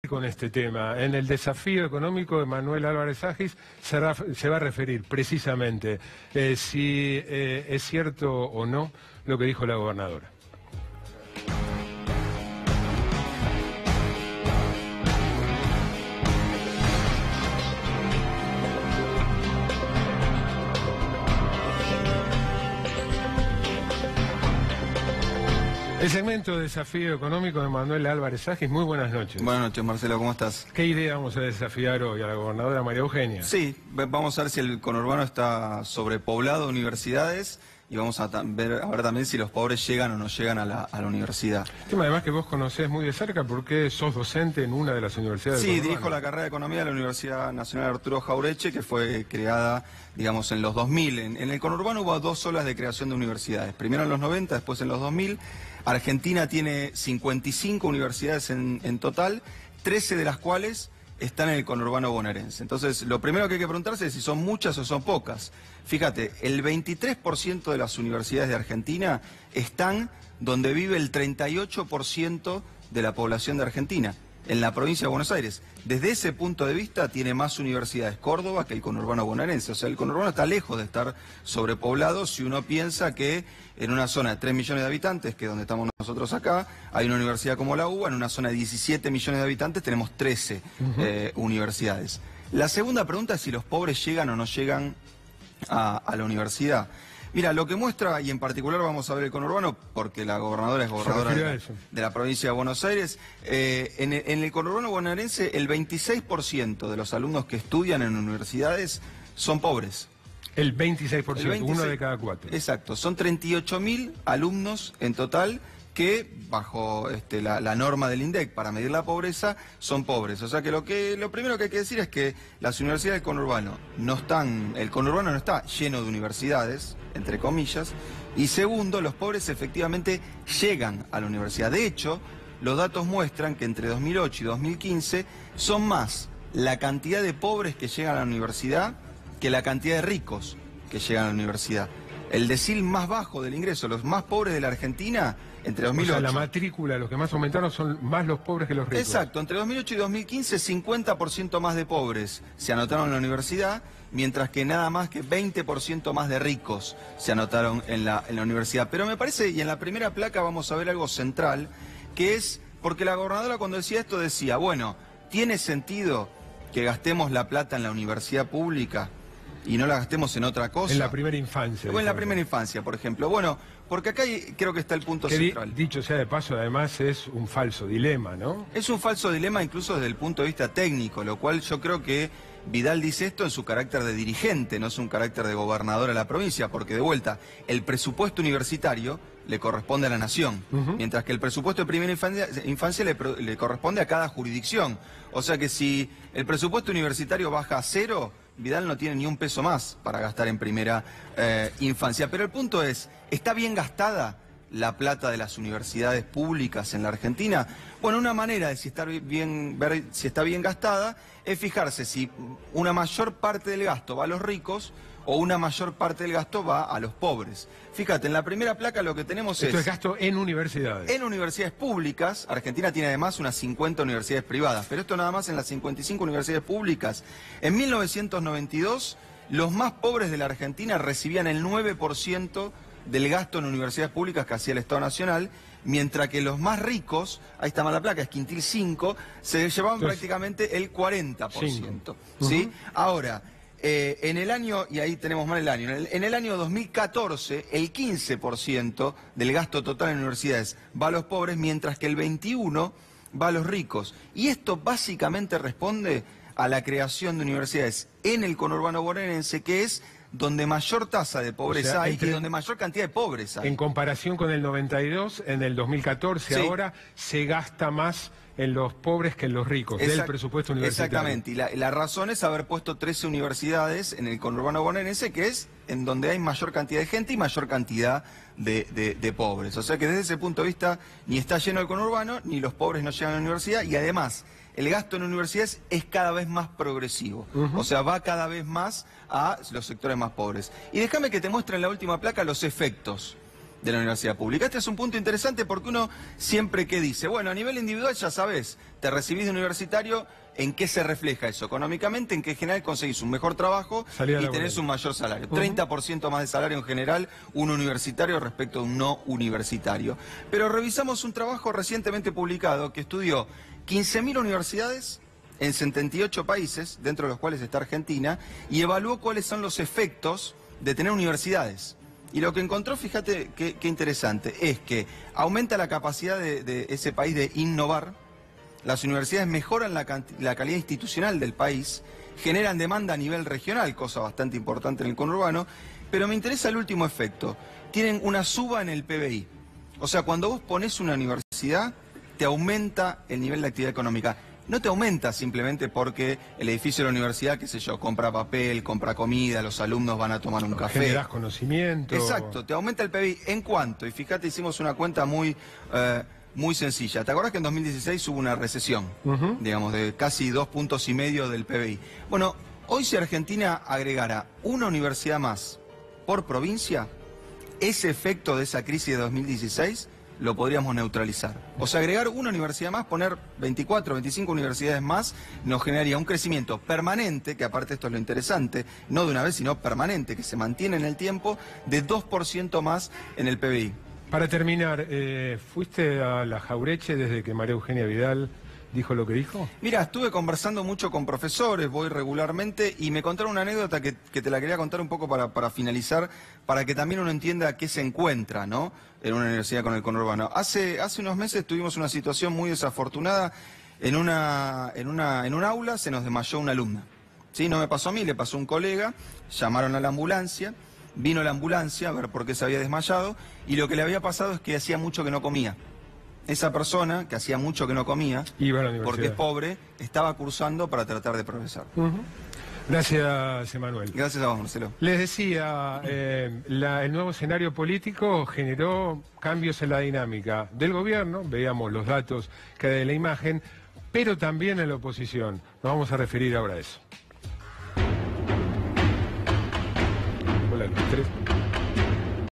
con este tema. En el desafío económico, Manuel Álvarez Agis se va a referir precisamente si es cierto o no lo que dijo la gobernadora. El segmento de Desafío Económico de Manuel Álvarez Agis. Muy buenas noches. Buenas noches, Marcelo, ¿cómo estás? ¿Qué idea vamos a desafiar hoy a la gobernadora María Eugenia? Sí, vamos a ver si el conurbano está sobrepoblado de universidades y vamos a ver también si los pobres llegan o no llegan a la universidad. Tema además que vos conocés muy de cerca porque sos docente en una de las universidades. Sí, dirijo la carrera de Economía de la Universidad Nacional Arturo Jauretche, que fue creada, digamos, en los 2000. En el conurbano hubo dos olas de creación de universidades, primero en los 90, después en los 2000. Argentina tiene 55 universidades en total, 13 de las cuales están en el conurbano bonaerense. Entonces, lo primero que hay que preguntarse es si son muchas o son pocas. Fíjate, el 23% de las universidades de Argentina están donde vive el 38% de la población de Argentina, en la provincia de Buenos Aires. Desde ese punto de vista tiene más universidades Córdoba que el conurbano bonaerense. O sea, el conurbano está lejos de estar sobrepoblado si uno piensa que en una zona de 3 millones de habitantes, que es donde estamos nosotros acá, hay una universidad como la UBA, en una zona de 17 millones de habitantes tenemos 13 universidades. La segunda pregunta es si los pobres llegan o no llegan a la universidad. Mira, lo que muestra, y en particular vamos a ver el conurbano, porque la gobernadora es gobernadora de la provincia de Buenos Aires, en el conurbano bonaerense el 26% de los alumnos que estudian en universidades son pobres. El 26%, uno de cada cuatro. Exacto, son 38.000 alumnos en total que bajo la norma del INDEC para medir la pobreza son pobres. O sea que lo primero que hay que decir es que las universidades del conurbano el conurbano no está lleno de universidades, entre comillas, y segundo, los pobres efectivamente llegan a la universidad. De hecho, los datos muestran que entre 2008 y 2015 son más la cantidad de pobres que llegan a la universidad que la cantidad de ricos que llegan a la universidad. El decil más bajo del ingreso, los más pobres de la Argentina, entre 2008... O sea, la matrícula, los que más aumentaron son más los pobres que los ricos. Exacto, entre 2008 y 2015, 50% más de pobres se anotaron en la universidad, mientras que nada más que 20% más de ricos se anotaron en la universidad. Pero me parece, y en la primera placa vamos a ver algo central, que es, porque la gobernadora cuando decía esto decía, bueno, ¿tiene sentido que gastemos la plata en la universidad pública y no la gastemos en otra cosa? En la primera infancia. O en la primera infancia, por ejemplo. Bueno, porque acá creo que está el punto central. Dicho sea de paso, además es un falso dilema, ¿no? Es un falso dilema incluso desde el punto de vista técnico, lo cual yo creo que Vidal dice esto en su carácter de dirigente, no es un carácter de gobernador de la provincia, porque de vuelta, el presupuesto universitario le corresponde a la nación, mientras que el presupuesto de primera infancia le corresponde a cada jurisdicción. O sea que si el presupuesto universitario baja a cero, Vidal no tiene ni un peso más para gastar en primera infancia. Pero el punto es, ¿está bien gastada la plata de las universidades públicas en la Argentina? Bueno, una manera de ver si está bien gastada es fijarse si una mayor parte del gasto va a los ricos o una mayor parte del gasto va a los pobres. Fíjate, en la primera placa lo que tenemos Esto es gasto en universidades. En universidades públicas. Argentina tiene además unas 50 universidades privadas, pero esto nada más en las 55 universidades públicas. En 1992, los más pobres de la Argentina recibían el 9% del gasto en universidades públicas que hacía el Estado Nacional, mientras que los más ricos, ahí está mala placa, es Quintil 5, se llevaban prácticamente el 40%. ¿Sí? Ahora, en el año, y ahí tenemos mal el año, en el año 2014, el 15% del gasto total en universidades va a los pobres, mientras que el 21% va a los ricos. Y esto básicamente responde a la creación de universidades en el conurbano bonaerense, que es donde mayor tasa de pobreza hay y donde mayor cantidad de pobres hay. En comparación con el 92, en el 2014 sí. Ahora se gasta más en los pobres que en los ricos, del presupuesto universitario. Exactamente, y la razón es haber puesto 13 universidades en el conurbano bonaerense, que es en donde hay mayor cantidad de gente y mayor cantidad de pobres. O sea que desde ese punto de vista ni está lleno el conurbano, ni los pobres no llegan a la universidad, y además el gasto en universidades es cada vez más progresivo. O sea, va cada vez más a los sectores más pobres. Y déjame que te muestre en la última placa los efectos de la universidad pública. Este es un punto interesante porque uno siempre que dice, bueno, a nivel individual ya sabes, te recibís de universitario, ¿en qué se refleja eso? Económicamente, en que en general conseguís un mejor trabajo y tenés un mayor salario. 30% más de salario en general un universitario respecto a un no universitario. Pero revisamos un trabajo recientemente publicado que estudió 15.000 universidades en 78 países, dentro de los cuales está Argentina, y evaluó cuáles son los efectos de tener universidades. Y lo que encontró, fíjate qué interesante, es que aumenta la capacidad de ese país de innovar, las universidades mejoran la calidad institucional del país, generan demanda a nivel regional, cosa bastante importante en el conurbano, pero me interesa el último efecto, tienen una suba en el PBI. O sea, cuando vos ponés una universidad, te aumenta el nivel de actividad económica. No te aumenta simplemente porque el edificio de la universidad, qué sé yo, compra papel, compra comida, los alumnos van a tomar un café. Generás conocimiento. Exacto, te aumenta el PBI. ¿En cuánto? Y fíjate, hicimos una cuenta muy sencilla. ¿Te acordás que en 2016 hubo una recesión? Digamos, de casi 2,5 puntos del PBI. Bueno, hoy si Argentina agregara una universidad más por provincia, ese efecto de esa crisis de 2016... lo podríamos neutralizar. O sea, agregar una universidad más, poner 24, 25 universidades más, nos generaría un crecimiento permanente, que aparte esto es lo interesante, no de una vez, sino permanente, que se mantiene en el tiempo, de 2% más en el PBI. Para terminar, ¿fuiste a la Jaureche desde que María Eugenia Vidal dijo lo que dijo? Mira, estuve conversando mucho con profesores, voy regularmente, y me contaron una anécdota que te la quería contar un poco para finalizar, para que también uno entienda qué se encuentra, ¿no?, en una universidad con el conurbano. Hace unos meses tuvimos una situación muy desafortunada. En un aula se nos desmayó una alumna. ¿Sí? No me pasó a mí, le pasó a un colega, llamaron a la ambulancia, vino la ambulancia a ver por qué se había desmayado, y lo que le había pasado es que hacía mucho que no comía. Esa persona, que hacía mucho que no comía, porque es pobre, estaba cursando para tratar de progresar. Gracias, Emanuel. Gracias a vos, Marcelo. Les decía, el nuevo escenario político generó cambios en la dinámica del gobierno, veíamos los datos que hay de la imagen, pero también en la oposición. Nos vamos a referir ahora a eso. Hola, los tres.